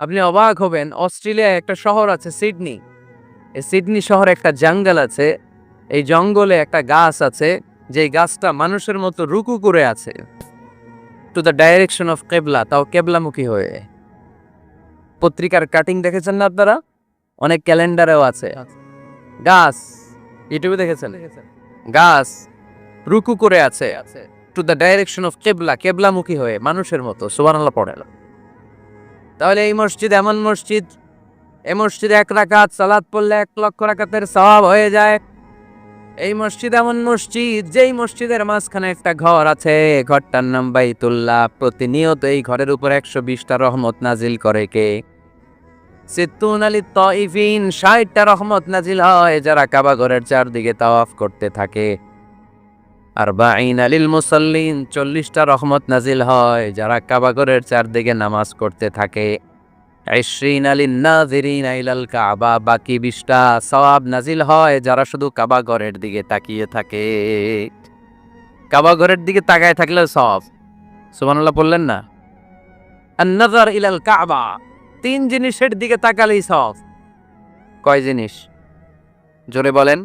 আপনি অবাক হবেন, অস্ট্রেলিয়ায় একটা শহর আছে সিডনি। এই সিডনি শহরে একটা জঙ্গল আছে। এই জঙ্গলে একটা গাছ আছে, যে গাছটা মানুষের মতো রুকু করে আছে, টু দ্য ডাইরেকশন অফ কেবলা, তাও কেবলামুখী হয়ে। পত্রিকার কাটিং দেখেছেন না আপনারা? অনেক ক্যালেন্ডারেও আছে। গাছ, ইউটিউবে দেখেছেন? গাছ রুকু করে আছে টু দ্য ডাইরেকশন অফ কেবলা, কেবলামুখী হয়ে মানুষের মতো। সুবহানাল্লাহ পড়ে না? তাহলে এই মসজিদ এমন মসজিদ, এই মসজিদে 1 রাকাত সালাত পড়লে 1 লক্ষ রাকাতের সওয়াব হয়ে যায়। এই মসজিদ এমন মসজিদ, যেই মসজিদের মাঝখানে একটা ঘর আছে, ঘরটার নাম বাইতুল্লাহ। প্রতিনিয়ত এই ঘরের উপর 120টা রহমত নাজিল করে কে? সিত্তুন আলী তাইফিন, 60টা রহমত নাজিল হয় যারা কাবা ঘরের চারদিকে তাওয়াফ করতে থাকে। আরবাঈন আলিল মুসাল্লিন, 40টা রহমত নাজিল হয় যারা কাবা ঘরের চারদিকে নামাজ করতে থাকে। 20 আলিন নাযিরিন ইলাল কাবা, বাকি 20টা সওয়াব নাজিল হয় যারা শুধু কাবা ঘরের দিকে তাকিয়ে থাকে। কাবা ঘরের দিকে তাকায় থাকলে সওয়াব। সুবহানাল্লাহ বললেন না? আন-নাযার ইলাল কাবা, 3 জিনিসের দিকে তাকালেই সওয়াব। কয় জিনিস? জোরে বলেন।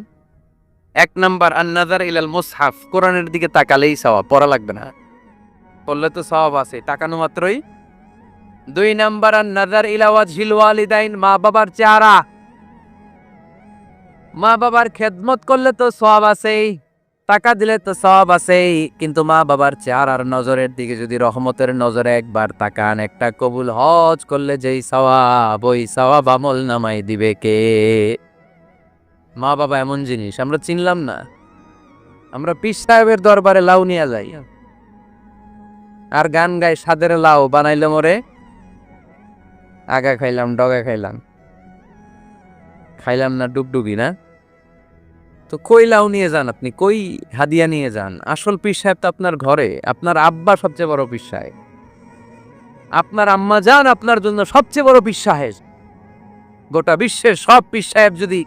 1 নাম্বার আন-নাযার ইলাল মুসহাফ, কোরআনের দিকে তাকালেই সওয়াব, পড়া লাগবে না। পড়লে তো সওয়াব আছে, তাকানো মাত্রই। 2 নাম্বার আন-নাযার ইলা ওয়াজহিল ওয়ালিদাইন, মা বাবার চেহারা। মা বাবার খেদমত করলে তো সওয়াব আছেই, টাকা দিলে তো সওয়াব আছেই, কিন্তু মা বাবার চেহারার নজরের দিকে যদি রহমতের নজরে একবার তাকান, একটা কবুল হজ করলে যেই সওয়াব, ওই সওয়াব আমল নামাই দিবে কে? মা বাবা এমন জিনিস আমরা চিনলাম না। আমরা পীর সাহেবের দরবারে লাউ নিয়ে যাই আর গান গাই, সাদের লাউ বানাইলে মরে আগা খাইলাম ডগা খাইলাম, খাইলাম না ডুগডুগি না। তো কই লাউ নিয়ে যান আপনি, কই হাদিয়া নিয়ে যান? আসল পীর সাহেব তো আপনার ঘরে। আপনার আব্বা সবচেয়ে বড় পীর সাহেব, আপনার আম্মা জান আপনার জন্য সবচেয়ে বড় পীর সাহেব। গোটা বিশ্বের সব পীর সাহেব যদি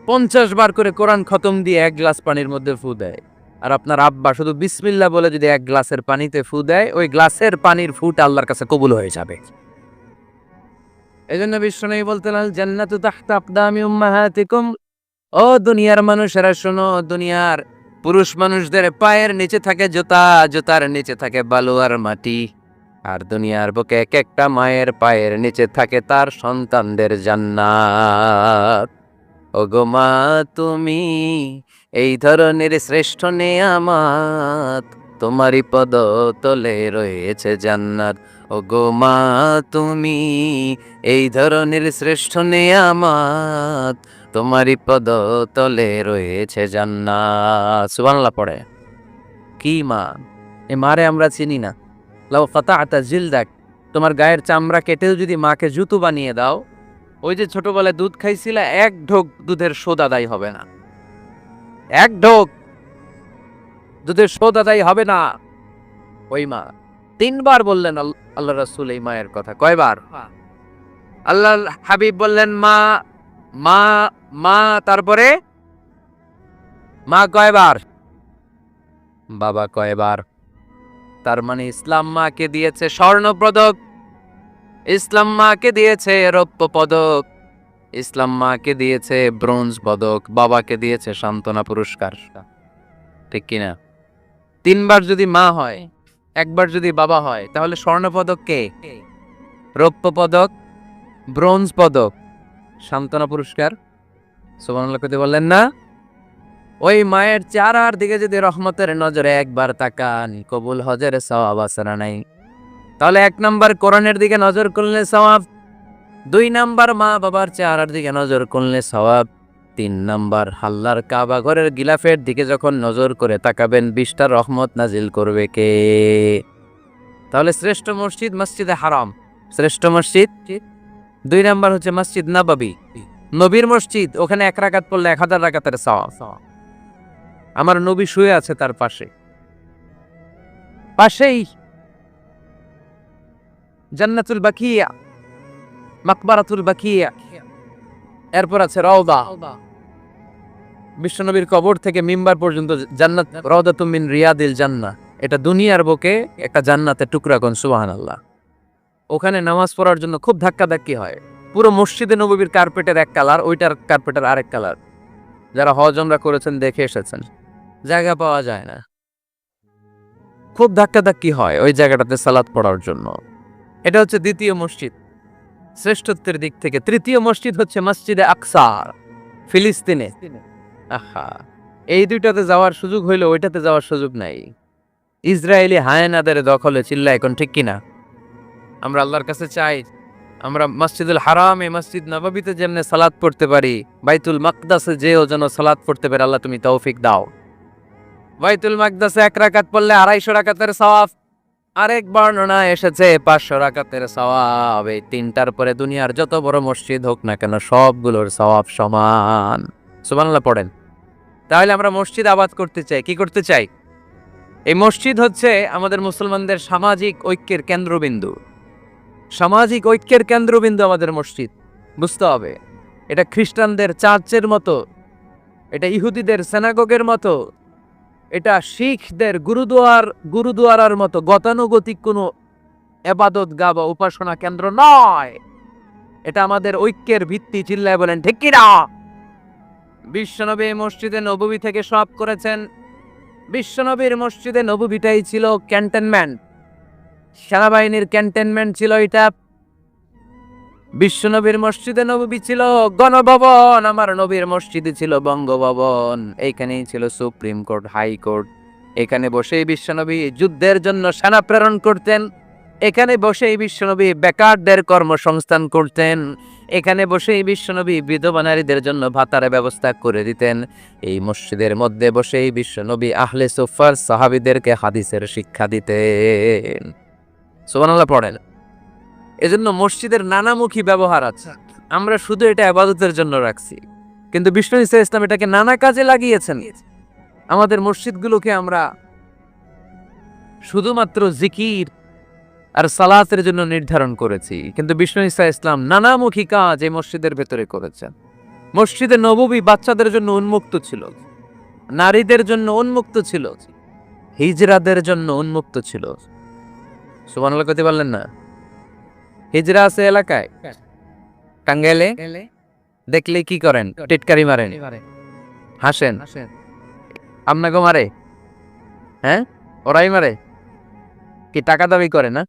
50 বার করে কোরআন খতম দিয়ে 1 গ্লাস পানির মধ্যে ফু দেয়, আর আপনার আব্বা শুধু বিসমিল্লাহ বলে যদি 1 গ্লাসের পানিতে ফু দেয়, ওই গ্লাসের পানির ফুটা আল্লাহর কাছে কবুল হয়ে যাবে। এই জন্য বিশ্বনবী বলতেন, আল জান্নাতু তাহতা আকদামি উম্মাহাতিকুম। ও দুনিয়ার মানুষেরা শোনো, দুনিয়ার পুরুষ মানুষদের পায়ের নিচে থাকে জুতা, জুতার নিচে থাকে বালু আর মাটি। আর দুনিয়ার বুকে এক একটা মায়ের পায়ের নিচে থাকে তার সন্তানদের জান্নাত। ওগো মা তুমি এই ধরনের শ্রেষ্ঠ নেয়ামত, তোমারই পদ তলে রয়েছে জান্নাত। ওগো মা তুমি এই ধরনের শ্রেষ্ঠ নেয়ামত, তোমারই পদ তলে রয়েছে জান্নাত। সুবহানাল্লাহ পড়ে। কি মা? এ মারে আমরা চিনি না। লাউ কাতাআতা জিলদাক, তোমার গায়ের চামড়া কেটেও যদি মাকে জুতো বানিয়ে দাও, ওই যে ছোটবেলায় দুধ খাইছিলা, 1 ঢোক দুধের শোধ আদায় হবে না। 1 ঢোক দুধের শোধ আদায় হবে না। ওই মা। 3 বার বললেন আল্লাহ রাসূল এই মায়ের কথা। কয়বার? আল্লাহর হাবিব বললেন মা, মা, মা, তারপরে মা কয়বার? বাবা কয়বার? তার মানে ইসলাম মাকে দিয়েছে স্বর্ণ পদক, ইসলাম মাকে দিয়েছে রৌপ্য পদক, ইসলাম মাকে দিয়েছে ব্রোঞ্জ পদক, বাবাকে দিয়েছে সান্ত্বনা পুরস্কার। ঠিক কিনা? 3 বার যদি মা হয়, 1 বার যদি বাবা হয়, তাহলে স্বর্ণ পদক কে? রৌপ্য পদক, ব্রোঞ্জ পদক, সান্ত্বনা পুরস্কার। সুবহানাল্লাহ কইতে বললেন না? ওই মায়ের চেহারার দিকে যদি রহমতের নজরে একবার তাকান, কবুল হজের সওয়াব আছে না নাই? তাহলে 1 নাম্বার কোরআনের দিকে নজর করলে সওয়াব, 2 নাম্বার মা বাবার চেহারার দিকে নজর করলে সওয়াব, 3 নাম্বার আল্লাহর কাবা ঘরের গিলাফের দিকে যখন নজর করে তাকাবেন, 20টা রহমত নাজিল করবে কে? তাহলে শ্রেষ্ঠ মসজিদ মসজিদে হারাম, শ্রেষ্ঠ মসজিদ। 2 নাম্বার হচ্ছে মসজিদ নববী, নবীর মসজিদ। ওখানে 1 রাকাত পড়লে 1000 রাকাতের সওয়াব। আমার নবী শুয়ে আছে তার পাশে, পাশেই জান্নাতুল বাকিয়া, মাকবারাতুল বাকিয়া, এরপর আছে রওদা। বিশ্বনবীর কবর থেকে মিম্বার পর্যন্ত জান্নাত, রওদাতুম মিন রিয়াদিল জান্নাহ। এটা দুনিয়ার বুকে একটা জান্নাতের টুকরা। কোন সুবহানাল্লাহ। ওখানে নামাজ পড়ার জন্য খুব ধাক্কাধাক্কি হয়। পুরো মসজিদে নববীর কার্পেটের এক কালার, ওইটার কার্পেটের আরেক কালার। যারা হজ উমরা করেছেন দেখে এসেছেন, জায়গা পাওয়া যায় না, খুব ধাক্কাধাক্কি হয় ওই জায়গাটাতে সালাত পড়ার জন্য। এটা হচ্ছে দ্বিতীয় মসজিদ শ্রেষ্ঠত্বের দিক থেকে। তৃতীয় মসজিদ হচ্ছে মসজিদে আকসা, ফিলিস্তিনে। আহা, এই দুইটাতে যাওয়ার সুযোগ হইলো, ওইটাতে যাওয়ার সুযোগ নাই। ইসরায়েলি হায়েনাদের দখলে, চিল্লা এখন ঠিক কিনা? আমরা আল্লাহর কাছে চাই আমরা মসজিদুল হারামে, মসজিদ নববীতে যেমনে সালাত পড়তে পারি, বাইতুল মাকদাসে যেও যেন সালাত পড়তে পারে। আল্লাহ তুমি তৌফিক দাও। বাইতুল মাকদাসে 1 রাকাত পড়লে 250 রাকাতের সওয়াব, আরেক বর্ণনা এসেছে 500 রাকাতের সওয়াব। এই তিনটার পরে দুনিয়ার যত বড় মসজিদ হোক না কেন সবগুলোর সওয়াব সমান। সুবহানাল্লাহ পড়েন। তাহলে আমরা মসজিদ আবাদ করতে চাই, কি করতে চাই? এই মসজিদ হচ্ছে আমাদের মুসলমানদের সামাজিক ঐক্যের কেন্দ্রবিন্দু। সামাজিক ঐক্যের কেন্দ্রবিন্দু আমাদের মসজিদ, বুঝতে হবে। এটা খ্রিস্টানদের চার্চের মতো, এটা ইহুদিদের সিনাগগের মতো, এটা শিখদের গুরুদুয়ারার মতো গতানুগতিক কোনো ইবাদত গাহ বা উপাসনা কেন্দ্র নয়। এটা আমাদের ঐক্যের ভিত্তি। চিল্লায় বলেন ঠিক কি না? বিশ্বনবী মসজিদে নববী থেকে সব করেছেন। বিশ্বনবীর মসজিদে নববীটাই ছিল ক্যান্টনমেন্ট, সেনাবাহিনীর ক্যান্টনমেন্ট ছিল এটা। বিশ্বনবীর মসজিদে নববী ছিল গণভবন, আমার নবীর মসজিদে ছিল বঙ্গভবন। এইখানেই ছিল সুপ্রিম কোর্ট, হাইকোর্ট। এখানে বসেই বিশ্বনবী যুদ্ধের জন্য সেনা প্রেরণ করতেন। এখানে বসেই বিশ্বনবী বেকারদের কর্মসংস্থান করতেন। এখানে বসেই বিশ্বনবী বিধবা নারীদের জন্য ভাতার ব্যবস্থা করে দিতেন। এই মসজিদের মধ্যে বসেই বিশ্বনবী আহলে সুফার সাহাবীদেরকে হাদিসের শিক্ষা দিতেন। সুবহানাল্লাহ পড়েন। এজন্য মসজিদের নানামুখী ব্যবহার আছে। আমরা শুধু এটা ইবাদতের জন্য রাখছি, কিন্তু বিষ্ণু ঈসা ইসলাম এটাকে নানা কাজে লাগিয়েছেন। আমাদের মসজিদগুলোকে আমরা শুধুমাত্র জিকির আর সালাতের জন্য নির্ধারণ করেছি, কিন্তু বিষ্ণু ঈসা ইসলাম নানামুখী কাজ এই মসজিদের ভেতরে করেছেন। মসজিদে নববী বাচ্চাদের জন্য উন্মুক্ত ছিল, নারীদের জন্য উন্মুক্ত ছিল, হিজরাদের জন্য উন্মুক্ত ছিল। সুবহানাল্লাহ কইতে পারলেন না? হিজরা আছে এলাকায়, টাঙ্গাইলে দেখলে কি করেন? টিটকারি মারেন, হাসেন। আপনাকে মারে? হ্যাঁ, ওরাই মারে। কি টাকা দাবি করে না?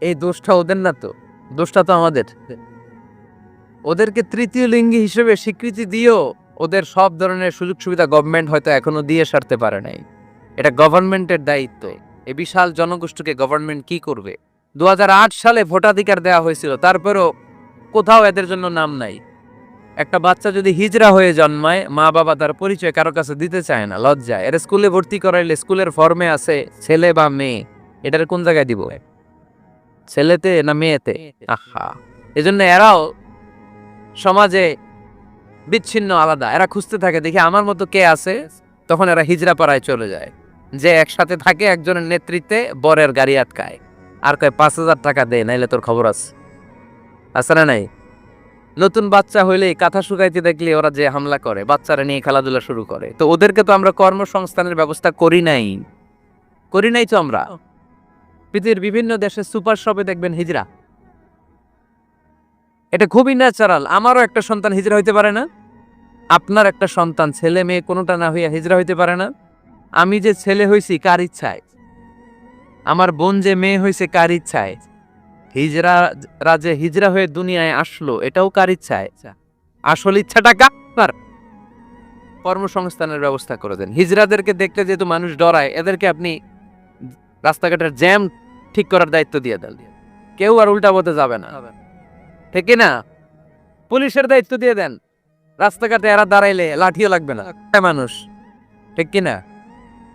এই দোষটা ওদের না তো, দোষটা তো আমাদের। ওদেরকে তৃতীয় লিঙ্গি হিসেবে স্বীকৃতি দিয়েও ওদের সব ধরনের সুযোগ সুবিধা গভর্নমেন্ট হয়তো এখনো দিয়ে সারতে পারে নাই। এটা গভর্নমেন্টের দায়িত্ব। এই বিশাল জনগোষ্ঠীকে গভর্নমেন্ট কি করবে? 2008 সালে ভোটাধিকার দেওয়া হয়েছিল, তারপরেও কোথাও এদের জন্য নাম নাই। একটা বাচ্চা যদি হিজরা হয়ে জন্মায়, মা বাবা তার পরিচয় কারো কাছে দিতে চায় না, লজ্জায়। এর স্কুলে ভর্তি করাইলে স্কুলের ফর্মে আছে ছেলে বা মেয়ে, এটার কোন জায়গায় দিব? ছেলেতে না মেয়েতে? আহা, এজন্য এরাও সমাজে বিচ্ছিন্ন, আলাদা। এরা খুঁজতে থাকে, দেখি আমার মতো কে আছে, তখন এরা হিজরা পাড়ায় চলে যায়, যে একসাথে থাকে, একজনের নেতৃত্বে বরের গাড়ি আটকায়, আর কয় 5,000 টাকা দে, নাইলে তোর খবর আছে না নাই? নতুন বাচ্চা হইলেই কাঁথা শুকাইতে দেখলে ওরা যে হামলা করে, বাচ্চারা নিয়ে খেলাধুলা শুরু করে। তো ওদেরকে তো আমরা কর্মসংস্থানের ব্যবস্থা করি নাই তো আমরা। পৃথিবীর বিভিন্ন দেশে সুপার শপে দেখবেন হিজরা। এটা খুবই ন্যাচারাল। আমারও একটা সন্তান হিজরা হইতে পারে না? আপনার একটা সন্তান, ছেলে মেয়ে কোনোটা না হইয়া হিজরা হইতে পারে না? আমি যে ছেলে হইছি কার ইচ্ছায়? আমার বোন যে মেয়ে হইছে কার ইচ্ছায়? হিজরা যে হিজরা হয়ে দুনিয়ায় আসলো, এটাও কার ইচ্ছায়? আসল ইচ্ছাটা কার? কর্মসংস্থানের ব্যবস্থা করে দেন। হিজরাদেরকে দেখলে যেহেতু মানুষ ডরায়, এদেরকে আপনি রাস্তাঘাটের জ্যাম ঠিক করার দায়িত্ব দিয়ে দেন, কেউ আর উল্টা পথে যাবে না, ঠিক না? পুলিশের দায়িত্ব দিয়ে দেন, রাস্তাঘাটে এরা দাঁড়াইলে লাঠিও লাগবে না মানুষ, ঠিক কিনা?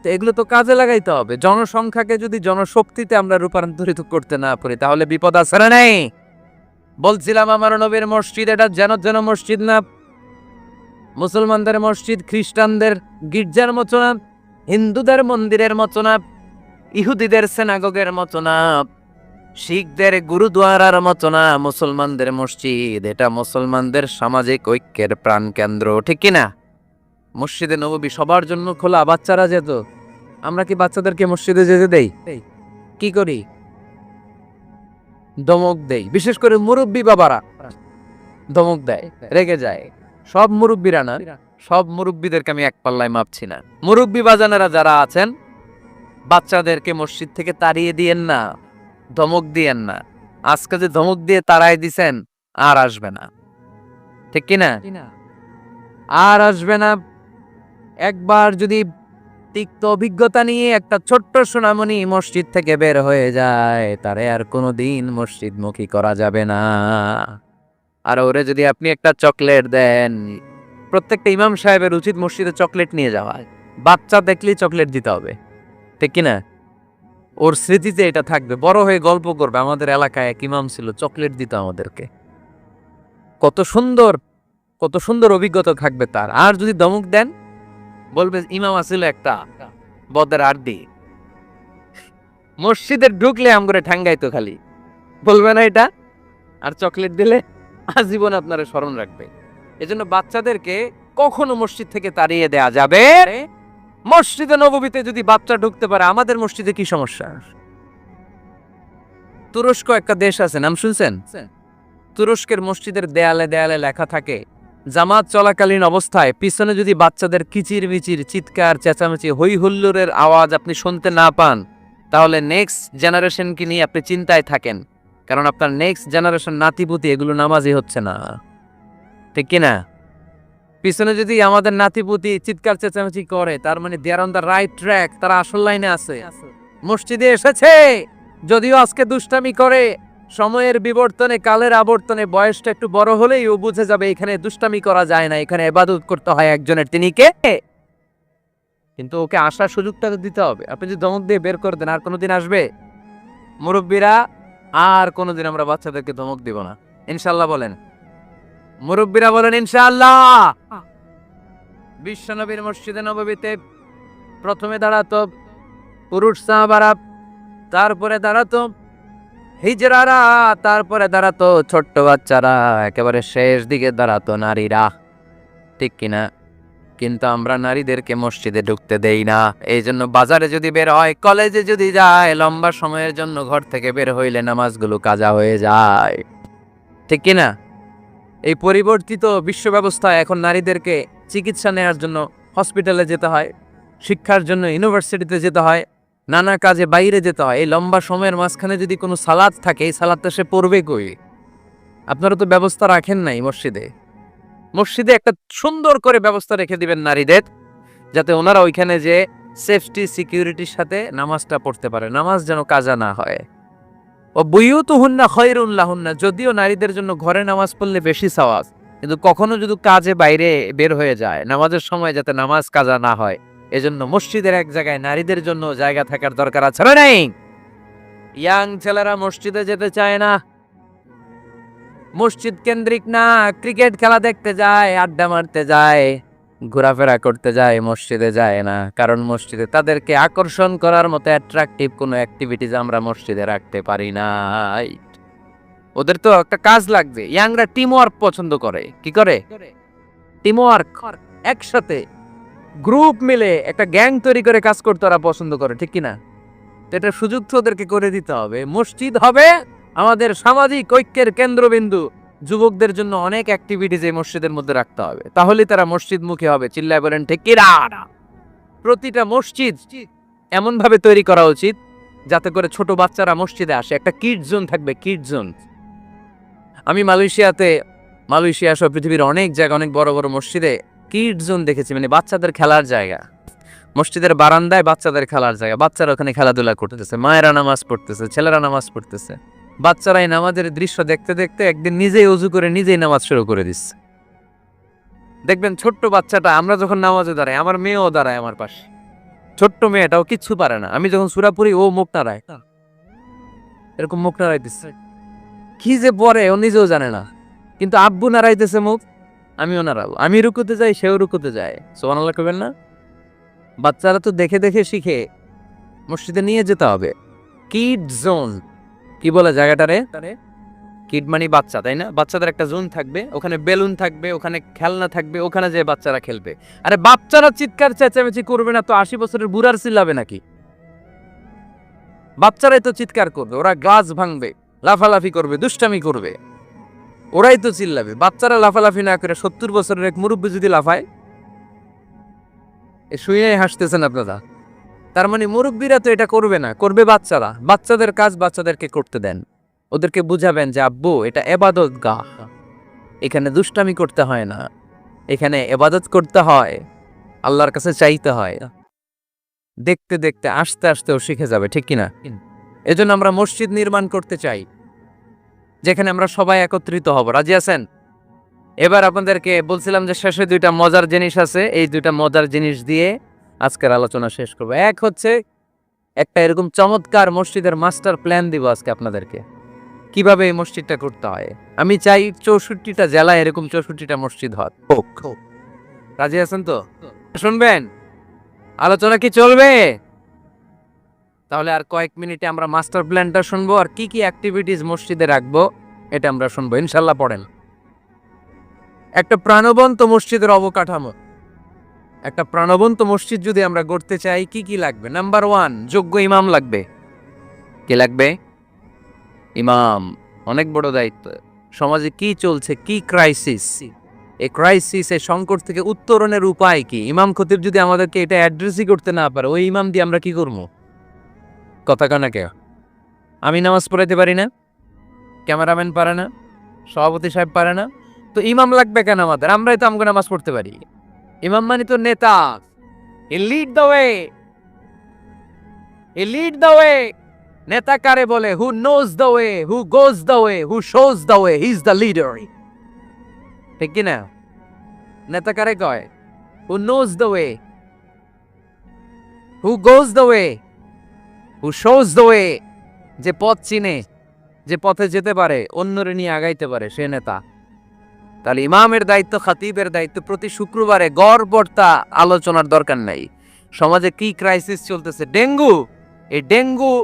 তো এগুলো তো কাজে লাগাইতে হবে। জনসংখ্যাকে যদি জনশক্তিতে আমরা রূপান্তরিত করতে না পারি, তাহলে বিপদ আছে না নাই? বলছিলাম আমার নবীর মসজিদ এটা যেন মসজিদ না, মুসলমানদের মসজিদ খ্রিস্টানদের গির্জার মতো না, হিন্দুদের মন্দিরের মতো না, ইহুদিদের সিনাগগের মতো না, শিখদের গুরুদুয়ারার মতো না। মুসলমানদের মসজিদ এটা মুসলমানদের সামাজিক ঐক্যের প্রাণকেন্দ্র, ঠিক কিনা? মসজিদে নববী সবার জন্য খোলা। বাচ্চারা যেত, আমরা কি বাচ্চাদেরকে মসজিদে যেতে দেই? কি করি? ধমক দেই, বিশেষ করে মুরব্বী বাবারা ধমক দেয়, রেগে যায়। সব মুরব্বীরা না, সব মুরব্বীদেরকে আমি এক পাল্লায় মাপছি না। মুরব্বী বাজানেরা যারা আছেন, বাচ্চাদেরকে মসজিদ থেকে তাড়িয়ে দিয়েন না, ধমক দিয়েন না। আজকে যে ধমক দিয়ে তাড়াই দিছেন, আর আসবে না, ঠিক কিনা? আর আসবে না। একবার যদি তিক্ত অভিজ্ঞতা নিয়ে একটা ছোট্ট সোনামণি মসজিদ থেকে বের হয়ে যায়, তারে আর কোনোদিন মসজিদমুখী করা যাবে না। আর ওরে যদি আপনি একটা চকলেট দেন, প্রত্যেকটা ইমাম সাহেবের উচিত মসজিদে চকলেট নিয়ে যাওয়া। বাচ্চা দেখলেই চকলেট দিতে হবে, ঠিক কিনা? ওর স্মৃতিতে এটা থাকবে, বড় হয়ে গল্প করবে আমাদের এলাকায় এক ইমাম ছিল, চকলেট দিত আমাদেরকে। কত সুন্দর, কত সুন্দর অভিজ্ঞতা থাকবে তার। আর যদি ধমক দেন, বলবে ইমাম আসিল একটা বদের আড্ডি, মসজিদে ঢুকলে আম করে ঠাঙ্গাইতো খালি, বলবে না এটা? আর চকলেট দিলে আজীবন আপনারা স্মরণ রাখবে। এজন্য বাচ্চাদেরকে কখনো মসজিদ থেকে তাড়িয়ে দেয়া যাবে। মসজিদে নববীতে যদি বাচ্চা ঢুকতে পারে, আমাদের মসজিদে কি সমস্যা? তুরস্ক একটা দেশ আছে, নাম শুনছেন? তুরস্কের মসজিদের দেয়ালে দেয়ালে লেখা থাকে, জামাত চলাকালীন অবস্থায় পিছনে যদি বাচ্চাদের কিচির মিচির চিৎকার চেঁচামেচি হই হুল্লোড়ের আওয়াজ আপনি শুনতে না পান, তাহলে নেক্সট জেনারেশনকে নিয়ে আপনি চিন্তায় থাকেন, কারণ আপনার নেক্সট জেনারেশন নাতিপুতি এগুলো নামাজি হচ্ছে না, ঠিক কিনা? পিছনে যদি আমাদের নাতিপুতি চিৎকার চেঁচামেচি করে, তার মানে দে আর অন দ্য রাইট ট্র্যাক, তারা আসল লাইনে আছে, মসজিদে এসেছে। যদিও আজকে দুষ্টামি করে, সময়ের বিবর্তনে কালের আবর্তনে বয়সটা একটু বড় হলেই ও বুঝে যাবে এখানে দুষ্টামি করা যায় না, এখানে ইবাদত করতে হয় একজনের, তিনি কে? কিন্তু ওকে আসার সুযোগটা তো দিতে হবে। আপনি যদি ধমক দিয়ে বের করে দেন, আর কোনোদিন আসবে? মুরব্বীরা, আর কোনোদিন আমরা বাচ্চাদেরকে ধমক দিব না, ইনশাআল্লাহ বলেন। মুরব্বীরা বলেন ইনশাআল্লাহ। বিশ্বনবীর মসজিদে নববীতে প্রথমে দাঁড়াতো পুরুষ সাহাবারা, তারপরে দাঁড়াতো হিজড়ারা, তারপরে দাঁড়াতো ছোট্ট বাচ্চারা, একেবারে শেষ দিকে দাঁড়াতো নারীরা, ঠিক কিনা? কিন্তু আমরা নারীদেরকে মসজিদে ঢুকতে দেই না। এই জন্য বাজারে যদি বের হয়, কলেজে যদি যায়, লম্বা সময়ের জন্য ঘর থেকে বের হইলে নামাজগুলো কাজা হয়ে যায়, ঠিক কিনা? এই পরিবর্তিত বিশ্ব ব্যবস্থায় এখন নারীদেরকে চিকিৎসা নেওয়ার জন্য হসপিটালে যেতে হয়, শিক্ষার জন্য ইউনিভার্সিটিতে যেতে হয়, নানা কাজে বাইরে যেতে হয়। এই লম্বা সময়ের মাঝখানে যদি কোনো সালাদ থাকে, এই সালাদটা সে পড়বে কই? আপনারা তো ব্যবস্থা রাখেন নাই মসজিদে। মসজিদে একটা সুন্দর করে ব্যবস্থা রেখে দিবেন নারীদের, যাতে ওনারা ওইখানে যে সেফটি সিকিউরিটির সাথে নামাজটা পড়তে পারে, নামাজ যেন কাজা না হয়। ও বুয়ুতুহুন্না খায়রুন লাহুন্না, যদিও নারীদের জন্য ঘরে নামাজ পড়লে বেশি সওয়াব, কিন্তু কখনো যদি কাজে বাইরে বের হয়ে যায়, নামাজের সময় যাতে নামাজ কাজা না হয়, এজন্য মসজিদের এক জায়গায় নারীদের জন্য জায়গা থাকার দরকার আছে না নাই? ইয়াং ছেলেরা মসজিদে যেতে চায় না, মসজিদ কেন্দ্রিক না, ক্রিকেট খেলা দেখতে যায়, আড্ডা মারতে যায়, ঘোরাফেরা করতে যায়, মসজিদে যায় না। কারণ মসজিদে তাদেরকে আকর্ষণ করার মতো অ্যাট্রাকটিভ কোনো অ্যাক্টিভিটিজ আমরা মসজিদে রাখতে পারি না। ওদের তো একটা কাজ লাগবে। ইয়াংরা টিম ওয়ার্ক পছন্দ করে, কি করে? টিম ওয়ার্ক, একসাথে গ্রুপ মিলে একটা গ্যাং তৈরি করে কাজ করতে ওরা পছন্দ করে, ঠিক কিনা? তো এটা সুযোগ তো ওদেরকে করে দিতে হবে। মসজিদ হবে আমাদের সামাজিক ঐক্যের কেন্দ্রবিন্দু। যুবকদের জন্য অনেক অ্যাক্টিভিটিজ এই মসজিদের মধ্যে রাখতে হবে, তাহলে তারা মসজিদমুখী হবে। চিল্লায় বলেন ঠিক কিনা? প্রতিটা মসজিদ এমন ভাবে তৈরি করা উচিত যাতে করে ছোট বাচ্চারা মসজিদে আসে, একটা কিড জোন থাকবে, কিড জোন। আমি মালয়েশিয়া সহ পৃথিবীর অনেক জায়গা, অনেক বড় বড় মসজিদে কিড জোন দেখেছি, মানে বাচ্চাদের খেলার জায়গা। মসজিদের বারান্দায় বাচ্চাদের খেলার জায়গা, বাচ্চারা ওখানে খেলাধুলা করতেছে, মায়েরা নামাজ পড়তেছে, ছেলেরা নামাজ পড়তেছে। বাচ্চারাই নামাজের দৃশ্য দেখতে দেখতে একদিন নিজেই ওযু করে নিজেই নামাজ শুরু করে দিচ্ছে। দেখবেন ছোট্ট বাচ্চাটা, আমরা যখন নামাজে দাঁড়াই, আমার মেয়েও দাঁড়ায় আমার পাশে, ছোট্ট মেয়েটাও কিচ্ছু পারে না, আমি যখন সূরা পড়ি ও মুখ নাড়ায়, এরকম মুখ নাড়াই দিচ্ছে, কি যে পড়ে ও নিজেও জানে না, কিন্তু আব্বু নাড়াইতেছে মুখ, আমিও নাড়াবো। আমি রুকুতে যাই, সেও রুকুতে যায়। সুবহানাল্লাহ কইবেন না? বাচ্চারা তো দেখে দেখে শিখে। মসজিদে নিয়ে যেতে হবে। কিড জোন, কি বলে জায়গাটারে? কিড মানে বাচ্চা, তাই না? বাচ্চাদের একটা জোন থাকবে, ওখানে বেলুন থাকবে, ওখানে খেলনা থাকবে, ওখানে যে বাচ্চারা খেলবে। আরে বাচ্চারা চিৎকার চেঁচামেচি করবে না তো 80 বছরের বুড়ার চিল্লাবে নাকি? বাচ্চারাই তো চিৎকার করবে, ওরা গ্লাস ভাঙবে, লাফালাফি করবে, দুষ্টামি করবে, ওরাই তো চিল্লাবে। বাচ্চারা লাফালাফি না করে 70 বছরের এক মুরব্বী যদি লাফায়, শুয়ে হাসতেছেন আপনারা। তার মানে মুরব্বীরা তো এটা করবে না, করবে বাচ্চারা। বাচ্চাদের কাজ বাচ্চাদেরকে করতে দেন, ওদেরকে বুঝাবেন যে আব্বু এটা এবাদত গাহ, এখানে দুষ্টামি করতে হয় না, এখানে এবাদত করতে হয়, আল্লাহর কাছে চাইতে হয়। দেখতে দেখতে আস্তে আস্তেও শিখে যাবে, ঠিক কিনা? এজন্য আমরা মসজিদ নির্মাণ করতে চাই যেখানে আমরা সবাই একত্রিত হব। রাজি আছেন? এবার আপনাদেরকে বলছিলাম যে শেষে দুইটা মজার জিনিস আছে, এই দুইটা মজার জিনিস দিয়ে আজকের আলোচনা শেষ করবো। এক হচ্ছে একটা এরকম চমৎকার মসজিদের মাস্টার প্ল্যান দিব আজকে আপনাদেরকে, কিভাবে এই মসজিদটা করতে হয়। আমি চাই 64টা জেলায় এরকম 64টা মসজিদ হোক। রাজি আছেন তো? শুনবেন? আলোচনা কি চলবে? তাহলে আর কয়েক মিনিটে আমরা মাস্টার প্ল্যানটা শুনবো, আর কি কি অ্যাক্টিভিটিস মসজিদে রাখবো এটা আমরা শুনবো ইনশাল্লাহ। পড়েন। একটা প্রাণবন্ত মসজিদের অবকাঠামো, একটা প্রাণবন্ত মসজিদ যদি আমরা গড়তে চাই কি কি লাগবে? নাম্বার 1, যোগ্য ইমাম লাগবে। কি লাগবে? ইমাম। অনেক বড় দায়িত্ব। সমাজে কি চলছে, কি ক্রাইসিস, এই ক্রাইসিস, এই সংকট থেকে উত্তরণের উপায় কি? ইমাম খতিব যদি আমাদেরকে এটা অ্যাড্রেসই করতে না পারে, ওই ইমাম দিয়ে আমরা কি করবো? কথা কানা কে? আমি নামাজ পড়াইতে পারি না, ক্যামেরাম্যান পারে না, সভাপতি সাহেব পারে না, তো ইমাম লাগবে কেন আমাদের? আমরাই তো আমগো নামাজ পড়তে পারি। ইমাম মানে তো নেতা। He lead the way, he lead the way. নেতা কারে বলে? Who knows the way, who goes the way, who shows the way, he is the leader. ঠিক কি না? নেতা কারে কয়? Who knows the way, who goes the way, who shows the way. যে পথ চিনে, যে পথে যেতে পারে, অন্যরে নিয়ে আগাইতে পারে, সে নেতা। তাহলে ইমামের দায়িত্ব, খাতিবের দায়িত্ব প্রতি শুক্রবারে গড়পড়তা আলোচনার দরকার নাই। সমাজে কি ক্রাইসিস চলতেছে? ডেঙ্গু। এই ডেঙ্গু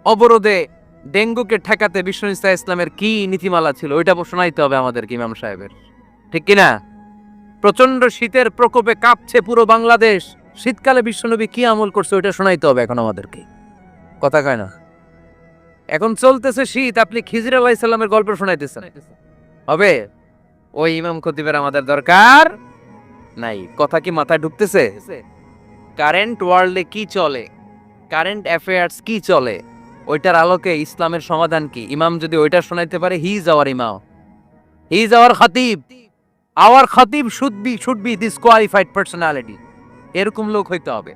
অবরোধে, ডেঙ্গুকে ঠেকাতে বিষ্ণু ইসলামের কি নীতিমালা ছিল, ওইটা শোনাইতে হবে আমাদেরকে ইমাম সাহেবের। ঠিক কিনা? প্রচন্ড শীতের প্রকোপে কাঁপছে পুরো বাংলাদেশ, শীতকালে বিশ্বনবী কি আমল করছে ওইটা শোনাইতে হবে এখন আমাদেরকে। কথা কয় না? এখন চলতেছে শীত, আপনি খিজির আলাইহিস সালামের গল্প শোনাইতেছেন, হবে? ওই ইমাম খতিবের আমাদের দরকার নাই। কথা কি মাথায় ঢুকতেছে? কারেন্ট ওয়ার্ল্ডে কি চলে, কারেন্ট অ্যাফেয়ার্স কি চলে, ওইটার আলোকে ইসলামের সমাধান কি, ইমাম যদি ওইটা শোনাইতে পারে, হি is our imam, he is our khatib. Our khatib should be disqualified personality. এরকম লোক হইতে হবে।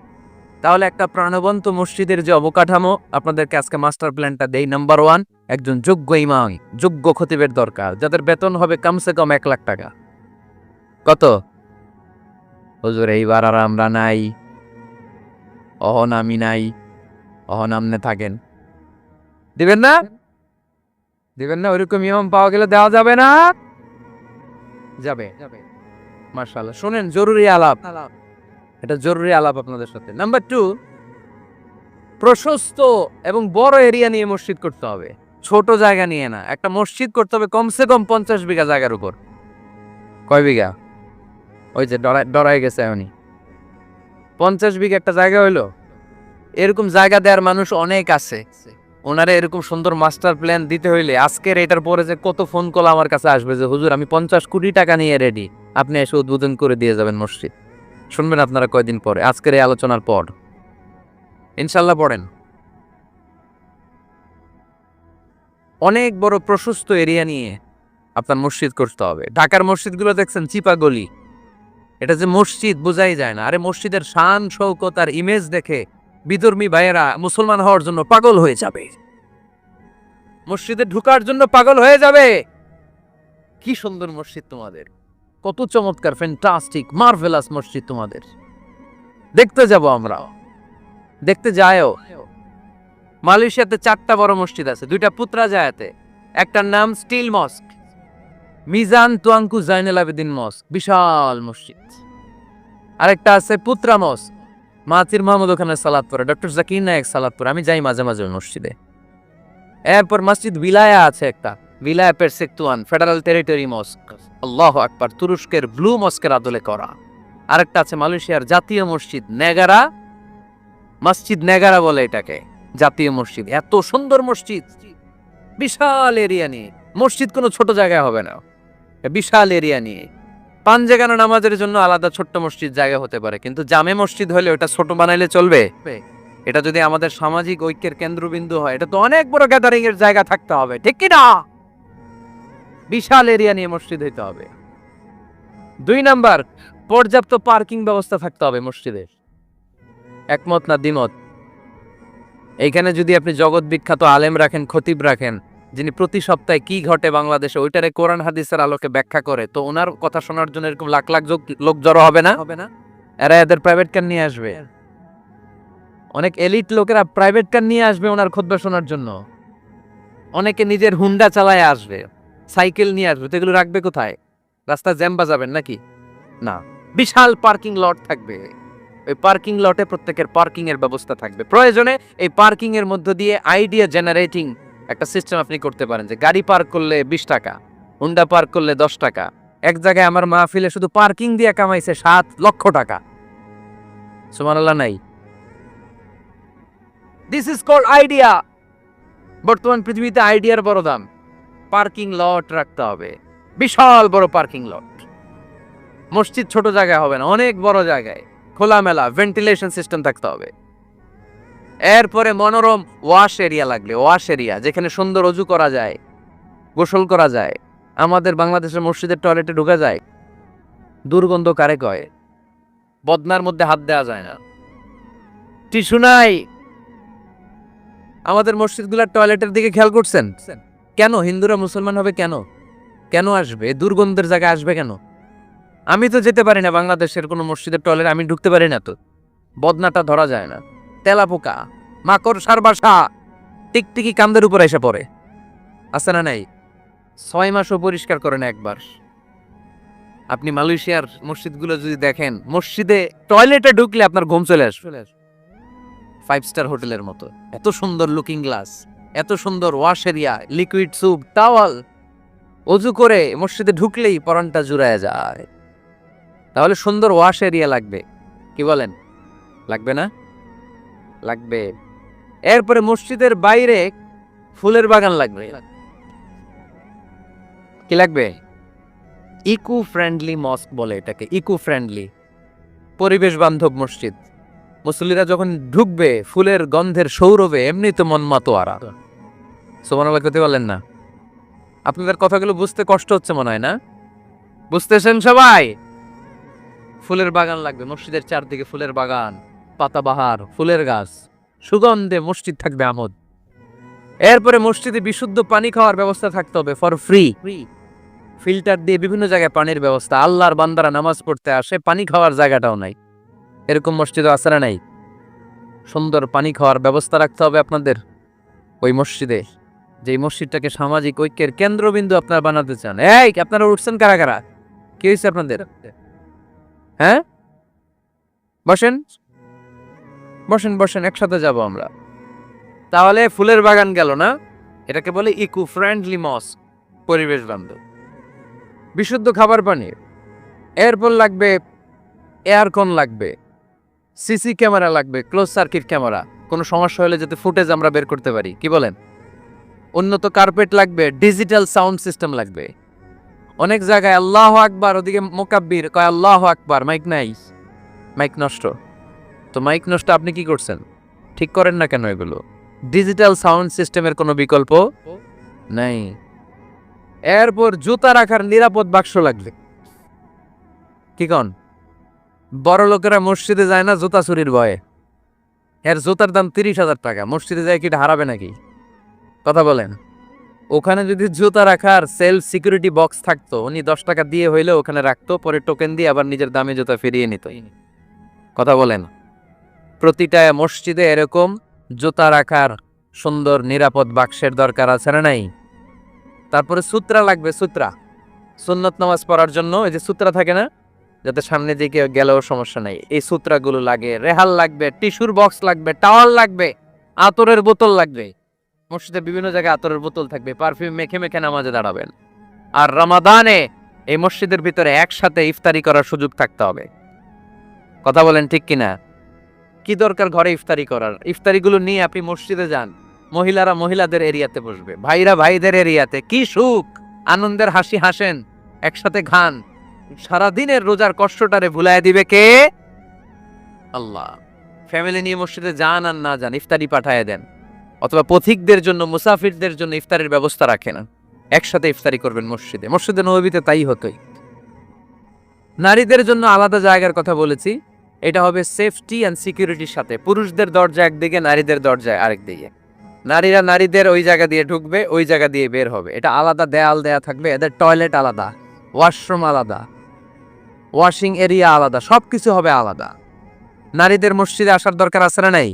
তাহলে একটা প্রাণবন্ত মসজিদের যে অবকাঠামো, আপনাদেরকে আজকে মাস্টার প্ল্যানটা দেই। নাম্বার 1, একজন যোগ্য ইমাম, যোগ্য খতিবের দরকার, যাদের বেতন হবে কমসে কম 1 লাখ টাকা। কত? হুজুর এইবার আর আমরা নাই, অহন আমি নাই, অহন আমনে থাকেন। দিবেন না? দিবেন না? ওইরকম ইমাম পাওয়া গেলে দেওয়া যাবে না? যাবে। মাশাআল্লাহ। শুনেন, জরুরি আলাপ, এটা জরুরি আলাপ আপনাদের সাথে। নাম্বার 2, প্রশস্ত এবং বড় এরিয়া নিয়ে মসজিদ করতে হবে, ছোট জায়গা নিয়ে না। একটা মসজিদ করতে হবে কমসে কম 50 বিঘা জায়গার উপর। কয় বিঘা? ওই যে ডরাই গেছে এমনি। 50 বিঘা একটা জায়গা হইলো। এরকম জায়গা দেওয়ার মানুষ অনেক আছে। ওনারা এরকম সুন্দর মাস্টার প্ল্যান দিতে হইলে আজকের এটার পরে যে কত ফোন কল আমার কাছে আসবে যে হুজুর আমি 50 কোটি টাকা নিয়ে রেডি, আপনি এসে উদ্বোধন করে দিয়ে যাবেন মসজিদ। শুনবেন আপনারা কয়দিন পরে, আজকের এই আলোচনার পর ইনশাল্লাহ। পড়েন। অনেক বড় প্রশস্ত এরিয়া নিয়ে আপনার মসজিদ করতে হবে। ঢাকার মসজিদগুলো দেখছেন চিপা গলি, এটা যে মসজিদ বোঝাই যায় না। আরে মসজিদের শান শৌকত আর ইমেজ দেখে বিধর্মী ভাইয়েরা মুসলমান হওয়ার জন্য পাগল হয়ে যাবে, মসজিদে ঢুকার জন্য পাগল হয়ে যাবে। কি সুন্দর মসজিদ তোমাদের, কত চমৎকার, ফ্যান্টাস্টিক, মার্ভেলাস মসজিদ তোমাদের। দেখতে যাব আমরা, দেখতে যায়ও। মালয়েশিয়াতে 4টা বড় মসজিদ আছে, 2টা পুত্রাজায়াতে। একটার নাম স্টিল মস্ক, মিজান তুয়াঙ্কু জাইনুল আবেদিন মস্ক, বিশাল মসজিদ। আরেকটা আছে পুত্রা মস্ক, মাহাতির মাহমুদ ওখানে সালাত পড়ে, ডক্টর জাকির নায়েক সালাত পড়ে, আমি যাই মাঝে মাঝে মসজিদে। এরপর মসজিদ বিলায়া আছে একটা, বিলায়া পেরসেক্তুয়ান ফেডারেল টেরিটরি মস্ক, আল্লাহু আকবার, তুরস্কের ব্লু মস্কের আদলে করা। আরেকটা আছে মালয়েশিয়ার জাতীয় মসজিদ নেগারা, মসজিদ নেগারা বলে এটাকে, জাতীয় মসজিদ। এত সুন্দর মসজিদ, বিশাল এরিয়া নিয়ে। মসজিদ কোনো ছোট জায়গায় হবে না, বিশাল এরিয়া নিয়ে। পাঞ্জেগানা নামাজের জন্য আলাদা ছোট্ট মসজিদ জায়গা হতে পারে, কিন্তু জামে মসজিদ হলে ওটা ছোট বানাইলে চলবে? এটা যদি আমাদের সামাজিক ঐক্যের কেন্দ্রবিন্দু হয়, এটা তো অনেক বড় গ্যাদারিং এর জায়গা থাকতে হবে, ঠিক কি না? বিশাল এরিয়া নিয়ে মসজিদ হইতে হবে। 2 নাম্বার, পর্যাপ্ত পার্কিং ব্যবস্থা থাকতে হবে মসজিদে। একমত না দ্বিমত? এইখানে যদি আপনি জগৎ বিখ্যাত আলেম রাখেন, খতিব রাখেন, যিনি প্রতি সপ্তাহে কি ঘটে বাংলাদেশে ওইটারে কোরআন হাদিসের আলোকে ব্যাখ্যা করে, তো ওনার কথা শোনার জন্য এরকম লাখ লাখ লোক জড়ো হবে না? এরা এদের প্রাইভেট কার নিয়ে আসবে, অনেক এলিট লোকেরা প্রাইভেট কার নিয়ে আসবে ওনার খুতবা শোনার জন্য। অনেকে নিজের হুন্ডা চালায় আসবে, সাইকেল নিয়ে আসবে, তো এগুলো রাখবে কোথায়? রাস্তা জ্যাম বাজাবেন নাকি? না, বিশাল পার্কিং লট থাকবে। ওই পার্কিং লটে প্রত্যেকের পার্কিং এর ব্যবস্থা থাকবে। প্রয়োজনে এই পার্কিং এর মধ্য দিয়ে আইডিয়া জেনারেটিং একটা সিস্টেম আপনি করতে পারেন, যে গাড়ি পার্ক করলে 20 টাকা, হুন্ডা পার্ক করলে 10 টাকা। এক জায়গায় আমার মাহফিলে শুধু পার্কিং দিয়ে কামাইছে 7 লক্ষ টাকা। সুবহানাল্লাহ নাই? This is called idea. বর্তমান পৃথিবীতে আইডিয়ার বড় দাম। পার্কিং লট রাখতে হবে, বিশাল বড় পার্কিং লট। মসজিদ ছোট জায়গায় হবে না, অনেক বড় জায়গায় খোলামেলা ভেন্টিলেশন সিস্টেম থাকতে হবে। এরপরে মনোরম ওয়াশ এরিয়া লাগবে, ওয়াশ এরিয়া যেখানে সুন্দর অজু করা যায়, গোসল করা যায়। আমাদের বাংলাদেশের মসজিদের টয়লেটে ঢোকা যায়, দুর্গন্ধ কারে কয়? বদনার মধ্যে হাত দেওয়া যায় না, টিস্যু নাই। আমাদের মসজিদগুলোর টয়লেটের দিকে খেয়াল করছেন? কেন হিন্দুরা মুসলমান হবে? কেন কেন আসবে? দুর্গন্ধের জায়গায় আসবে কেন? আমি তো যেতে পারি না বাংলাদেশের কোনো মসজিদের টয়লেট, আমি ঢুকতে পারি না, তো বদনাটা ধরা যায় না। তেলাপোকা, মাকড়সার বাসা, টিকটিকি কান্দের উপর এসে পড়ে, আছে না নাই? 6 মাসও পরিষ্কার করে না একবার। আপনি মালয়েশিয়ার মসজিদগুলো যদি দেখেন, মসজিদে টয়লেটে ঢুকলে আপনার ঘুম চলে আসবে, 5 স্টার হোটেলের মতো। এত সুন্দর লুকিং গ্লাস, এত সুন্দর wash area, liquid soup, towel. অজু করে মসজিদে ঢুকলেই পরানটা জুড়ায় যায়। তাহলে সুন্দর ওয়াশ এরিয়া লাগবে, কি বলেন? লাগবে না? লাগবে। এরপরে মসজিদের বাইরে ফুলের বাগান লাগবে। কি লাগবে? ইকো ফ্রেন্ডলি মস্ক বলে এটাকে, ইকো ফ্রেন্ডলি, পরিবেশ বান্ধব মসজিদ। মুসল্লিরা যখন ঢুকবে ফুলের গন্ধের সৌরভে এমনি তো মন মাতোয়ারা। সুবহানাল্লাহ করতে বলেন না? আপনাদের কথাগুলো বুঝতে কষ্ট হচ্ছে মনে হয় না? বুঝতেছেন সবাই? ফুলের বাগান লাগবে মসজিদের চারদিকে, ফুলের বাগান, পাতাবাহার, ফুলের গাছ, সুগন্ধে মসজিদ থাকবে আমোদ। এরপরে মসজিদে বিশুদ্ধ পানি খাওয়ার ব্যবস্থা থাকতে হবে, ফর ফ্রি। ফিল্টার দিয়ে বিভিন্ন জায়গায় পানির ব্যবস্থা। আল্লাহর বান্দারা নামাজ পড়তে আসে, পানি খাওয়ার জায়গাটাও নাই, এরকম মসজিদও আছে না নাই? সুন্দর পানি খাওয়ার ব্যবস্থা রাখতে হবে আপনাদের ওই মসজিদে, যে মসজিদটাকে সামাজিক ঐক্যের কেন্দ্রবিন্দু আপনারা বানাতে চান। এই আপনারা উঠছেন কারা কারা? কি হয়েছে আপনাদের? হ্যাঁ, বসেন বসেন বসেন, একসাথে যাব আমরা। তাহলে ফুলের বাগান গেল না? এটাকে বলে ইকো ফ্রেন্ডলি মস্ক, পরিবেশ বান্ধব। বিশুদ্ধ খাবার পানি। এরপর লাগবে এয়ারকন লাগবে, সিসি ক্যামেরা লাগবে, ক্লোজ সার্কিট ক্যামেরা, কোনো সমস্যা হলে যাতে ফুটেজ আমরা বের করতে পারি, কি বলেন? উন্নত কার্পেট লাগবে, ডিজিটাল সাউন্ড সিস্টেম লাগবে। অনেক জায়গায় আল্লাহু আকবার, ওদিকে মুকাব্বির কয় আল্লাহু আকবার, মাইক নাই, মাইক নষ্ট। তো মাইক নষ্ট, আপনি কি করছেন? ঠিক করেন না কেন এগুলো? ডিজিটাল সাউন্ড সিস্টেমের কোনো বিকল্প নাই। এরপর জুতা রাখার নিরাপদ বাক্স লাগবে। কি কন? বড় লোকেরা মসজিদে যায় না জুতা চুরির ভয়ে, এর জুতার দাম 30,000 টাকা, মসজিদে যায় কি হারাবে নাকি? কথা বলেন। ওখানে যদি জুতা রাখার সেলফ সিকিউরিটি বক্স থাকতো, উনি 10 টাকা দিয়ে হইলে ওখানে রাখতো, পরে টোকেন দিয়ে আবার নিজের দামে জুতা ফিরিয়ে নিত। কথা বলেন। প্রতিটা মসজিদে এরকম জুতা রাখার সুন্দর নিরাপদ বাক্সের দরকার আছে না নাই? তারপরে সূত্রা লাগবে, সূত্রা সুন্নত নামাজ পড়ার জন্য এই যে সূত্রা থাকে না, যাতে সামনে দিকে গেলেও সমস্যা নাই, এই সূত্রাগুলো লাগে। রেহাল লাগবে, টিস্যুর বক্স লাগবে, টাওয়াল লাগবে, আতরের বোতল লাগবে। মসজিদে বিভিন্ন জায়গায় আতরের বোতল থাকবে, পারফিউম মেখে মেখে নামাজে দাঁড়াবেন। আর রমাদানে এই মসজিদের ভিতরে একসাথে ইফতারি করার সুযোগ থাকতে হবে। কথা বলেন ঠিক কিনা? কি দরকার ঘরে ইফতারি করার? ইফতারিগুলো নিয়ে আপনি মসজিদে যান, মহিলারা মহিলাদের এরিয়াতে বসবে, ভাইরা ভাইদের এরিয়াতে। কি সুখ, আনন্দের হাসি হাসেন, একসাথে খান। সারাদিনের রোজার কষ্টটারে ভুলায় দিবে কে? আল্লাহ। ফ্যামিলি নিয়ে মসজিদে যান আর না যান, ইফতারি পাঠায় দেন, অথবা পথিকদের জন্য, মুসাফিরদের জন্য ইফতারের ব্যবস্থা রাখেন, একসাথে ইফতারি করবেন মসজিদে। মসজিদে নববীতে তাই হতোই। নারীদের জন্য আলাদা জায়গার কথা বলেছি, এটা হবে সেফটি অ্যান্ড সিকিউরিটির সাথে। পুরুষদের দরজা একদিকে, নারীদের দরজা আরেক দিকে। নারীরা নারীদের ওই জায়গা দিয়ে ঢুকবে, ওই জায়গা দিয়ে বের হবে। এটা আলাদা দেয়াল দেয়া থাকবে, এদের টয়লেট আলাদা, ওয়াশরুম আলাদা, ওয়াশিং এরিয়া আলাদা, সবকিছু হবে আলাদা। নারীদের মসজিদে আসার দরকার আছে না নাই?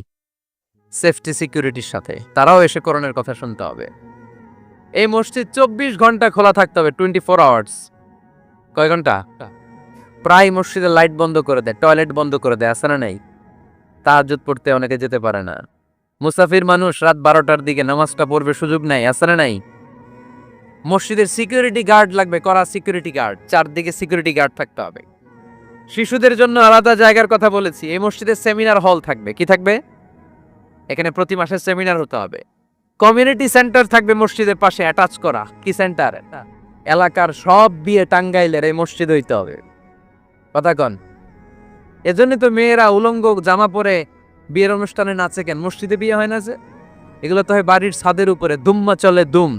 সেফটি সিকিউরিটির সাথে তারাও এসে কোরআনের কথা শুনতে হবে। এই মসজিদ 24 ঘন্টা খোলা থাকতে হবে, 24 আওয়ার্স। কয় ঘন্টা? প্রায় মসজিদের লাইট বন্ধ করে দেয়, টয়লেট বন্ধ করে দেয়, আছে না নাই? তাহাজ্জুদ পড়তে অনেকে যেতে পারে না। মুসাফির মানুষ রাত 12টার দিকে নামাজটা পড়বে, সুযোগ নাই, আছে না নাই? মসজিদের সিকিউরিটি গার্ড লাগবে, করা সিকিউরিটি গার্ড, চারদিকে সিকিউরিটি গার্ড থাকতে হবে। শিশুদের জন্য আলাদা জায়গার কথা বলেছি। এই মসজিদে সেমিনার হল থাকবে। কি থাকবে? এখানে প্রতি মাসে সেমিনার হতে হবে। কমিউনিটি সেন্টার থাকবে মসজিদের পাশে অ্যাটাচ করা। কি সেন্টার? এলাকার সব বিয়ে টাঙ্গাইলের এই মসজিদ হইতে হবে। কথা কন। এজন্য তো মেয়েরা উলঙ্গ জামা পরে বিয়ের অনুষ্ঠানে নাচে কেন? মসজিদে বিয়ে হয় না যে? এগুলো তো হয় বাড়ির ছাদের উপরে, দুম্মা চলে দুম,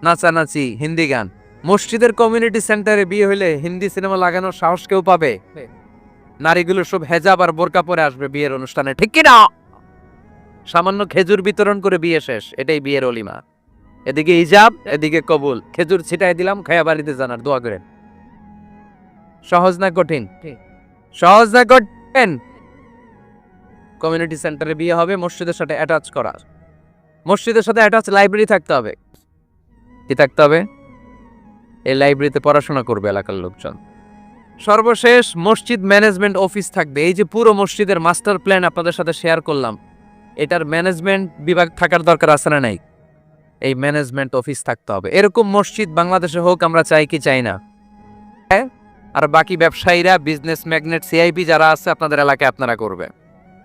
নাচানাচি, হিন্দি গান। মসজিদের কমিউনিটি সেন্টারে বিয়ে হইলে হিন্দি সিনেমা লাগানোর সাহস কেউ পাবে? নারীগুলো সব হেজাব আর বোরকা পরে আসবে বিয়ের অনুষ্ঠানে, ঠিক কি না? সামান্য খেজুর বিতরণ করে বিয়ে শেষ, এটাই বিয়ের অলিমা। এদিকে হিজাব, এদিকে কবুল। খেজুর ছিটাই দিলাম, খায়া বাড়িতে জানার দোয়া করেন। সহজ না কঠিন? সহজ না কঠিন? কমিউনিটি সেন্টারে বিয়ে হবে, মসজিদের সাথে অ্যাটাচ করা। মসজিদের সাথে অ্যাটাচ লাইব্রেরি থাকতে হবে। কি থাকতে হবে? এই লাইব্রেরিতে পড়াশোনা করবে এলাকার লোকজন। সর্বশেষ মসজিদ ম্যানেজমেন্ট অফিস থাকবে। এই যে পুরো মসজিদের মাস্টার প্ল্যান আপনাদের সাথে শেয়ার করলাম, এটার ম্যানেজমেন্ট বিভাগ থাকার দরকার আছে না নাই? এই ম্যানেজমেন্ট অফিস থাকতে হবে। এরকম মসজিদ বাংলাদেশে হোক, আমরা চাই কি চাই না? আর বাকি ব্যবসায়ীরা, বিজনেস ম্যাগনেট, সিআইপি যারা আছে আপনাদের এলাকায়, আপনারা করবে।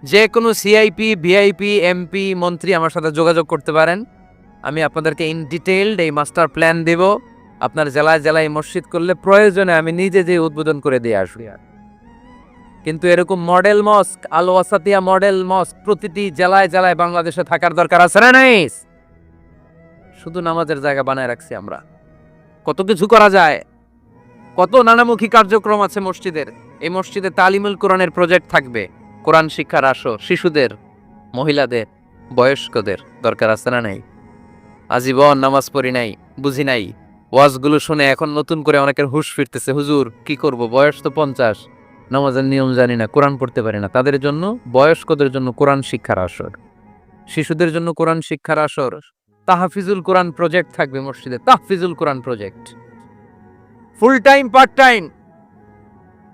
যে কোনো সিআইপি, ভিআইপি, এমপি, মন্ত্রী আমার সাথে যোগাযোগ করতে পারেন। আমি আপনাদেরকে ইন ডিটেইলড এই মাস্টার প্ল্যান দেব। আপনার জেলায় জেলায় মসজিদ করলে প্রয়োজনে আমি নিজে যে উদ্বোধন করে দিয়ে আসবো। কিন্তু এরকম মডেল মস্ক, আল ওয়াসাতিয়া মডেল মস্ক প্রতিটি জেলায় জেলায় বাংলাদেশে থাকার দরকার আছে না নাই? শুধু নামাজের জায়গা বানায় রাখছি আমরা। কত কিছু করা যায়, কত নানামুখী কার্যক্রম আছে মসজিদের। এই মসজিদে তালিমুল কোরআনের প্রজেক্ট থাকবে, কোরআন শিক্ষার আসর, শিশুদের, মহিলাদের, বয়স্কদের দরকার আছে না নাই? আজীবন নামাজ পড়ি নাই, বুঝি নাই, ওয়াজগুলো শুনে এখন নতুন করে অনেকের হুঁশ ফিরতেছে, হুজুর কি করব, বয়স তো 50, নামাজের নিয়ম জানি না, কোরআন পড়তে পারি না। তাদের জন্য, বয়স্কদের জন্য কোরআন শিক্ষার আসর, শিশুদের জন্য কোরআন শিক্ষার আসর। তাহফিজুল কোরআন প্রজেক্ট থাকবে মসজিদে, তাহফিজুল Quran project, full time part time.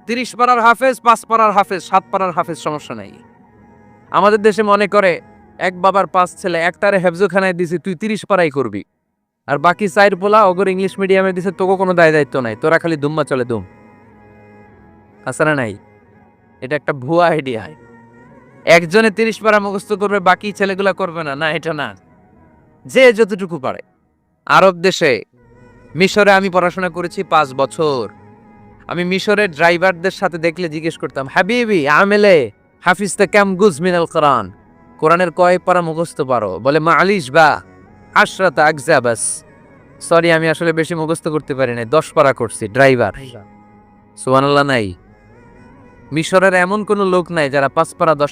30 পারার হাফেজ, 5 পারার হাফেজ, 7 পারার হাফেজ, সমস্যা নাই। আমাদের দেশে মনে করে এক বাবার 5 ছেলে, একটারে হেফজোখানায় দিছি, তুই 30 পারাই করবি, আর বাকি 4 পোলা ওগর ইংলিশ মিডিয়ামে দিছে, তোকে কোনো দায় দায়িত্ব নাই, তোরা খালি দুম্মা চলে দুম। আছে না নাই? এটা একটা ভুয়া আইডিয়া। একজনে 30 পারা মুখস্থ করবে, বাকি ছেলেগুলা করবে না, না এটা না। যে যতটুকু পারে। আরব দেশে, মিশরে আমি পড়াশোনা করেছি 5 বছর। আমি মিশরের ড্রাইভারদের সাথে দেখলে জিজ্ঞেস করতাম, হাবিবি আমেলে হাফিজতে কাম গুজ মিনাল কোরআন, কোরআনের কয় পারা মুখস্থ পারো? বলে মালিশ বা আশরাতা আগজা বাস। সরি, আমি আসলে বেশি মুখস্থ করতে পারি না, 10 পারা করছি। ড্রাইভার, সুবহানাল্লাহ নাই? মিশরের এমন কোন লোক নাই যারা 5 পারা 10